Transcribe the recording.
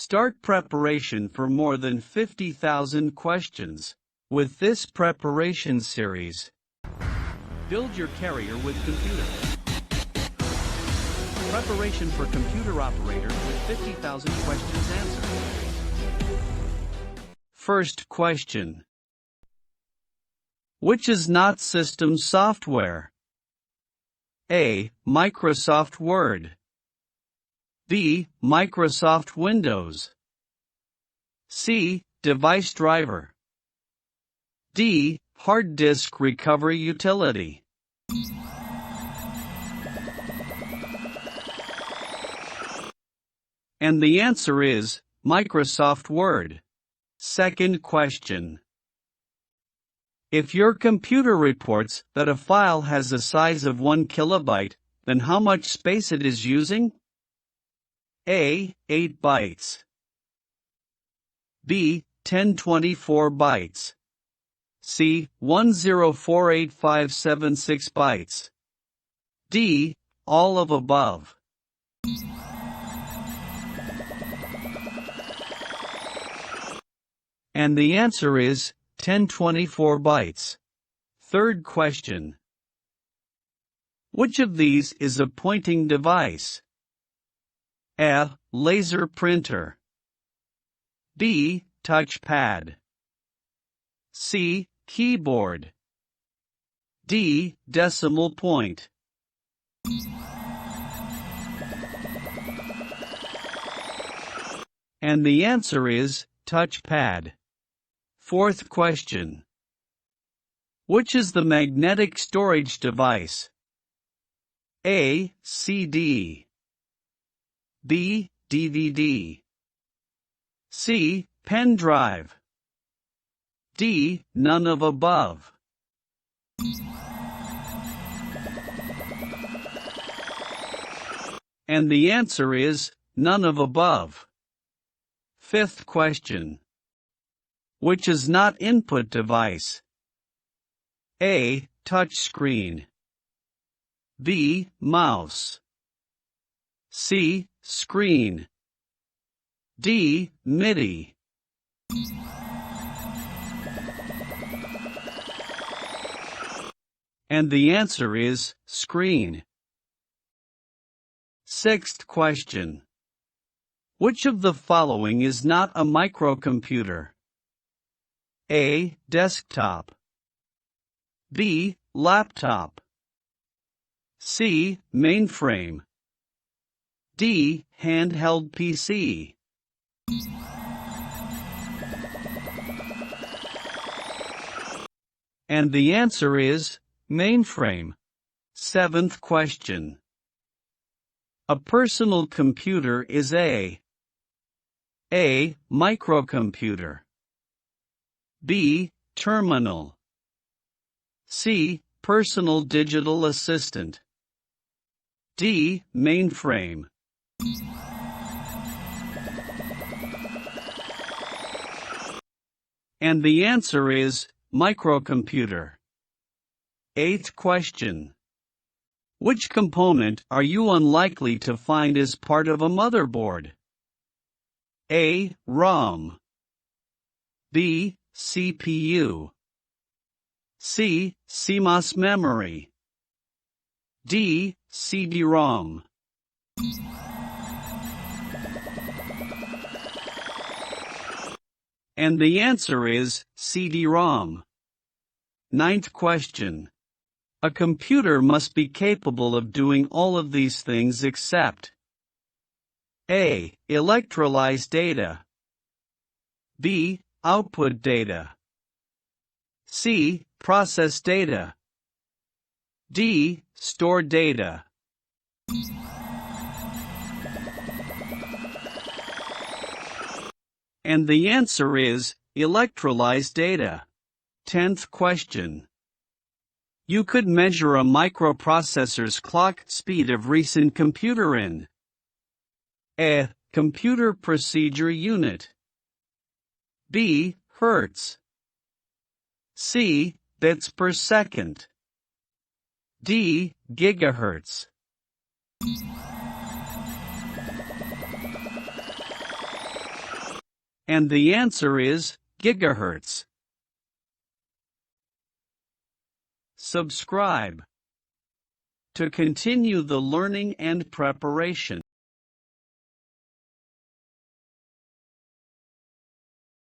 Start preparation for more than 50,000 questions. With this preparation series, build your career with computer. Preparation for computer operator with 50,000 questions answered. First question. Which is not system software? A. Microsoft Word. B. Microsoft Windows. C. Device driver. D. Hard disk recovery utility. And the answer is Microsoft Word. Second question. If your computer reports that a file has a size of 1 kilobyte, then how much space it is using? A. 8 bytes. B. 1024 bytes. C. 104856 bytes. D. All of above. And the answer is 1024 bytes. Third question. Which of these is a pointing device? A. Laser printer. B. Touchpad. C. Keyboard. D. Decimal point. And the answer is touchpad. Fourth question. Which is the magnetic storage device? A. CD. B. DVD. C. Pen drive. D. None of above. And the answer is none of above. Fifth question. Which is not input device? A. Touch screen. B. Mouse. C. Screen. D. MIDI. And the answer is screen. Sixth question. Which of the following is not a microcomputer? A. Desktop. B. Laptop. C. Mainframe. D. Handheld PC. And the answer is mainframe. Seventh question. A personal computer is A. Microcomputer. B. Terminal. C. Personal digital assistant. D. Mainframe. And the answer is microcomputer. Eighth question. Which component are you unlikely to find as part of a motherboard? A. ROM. B. CPU. C. CMOS memory. D. CD-ROM. And the answer is CD-ROM. Ninth question. A computer must be capable of doing all of these things except A. Electrolyze data. B. Output data. C. Process data. D. Store data. And the answer is electrolyze data. 10th question. You could measure a microprocessor's clock speed of recent computer in A. Computer procedure unit. B. Hertz. C. Bits per second. D. Gigahertz. And the answer is gigahertz. Subscribe to continue the learning and preparation.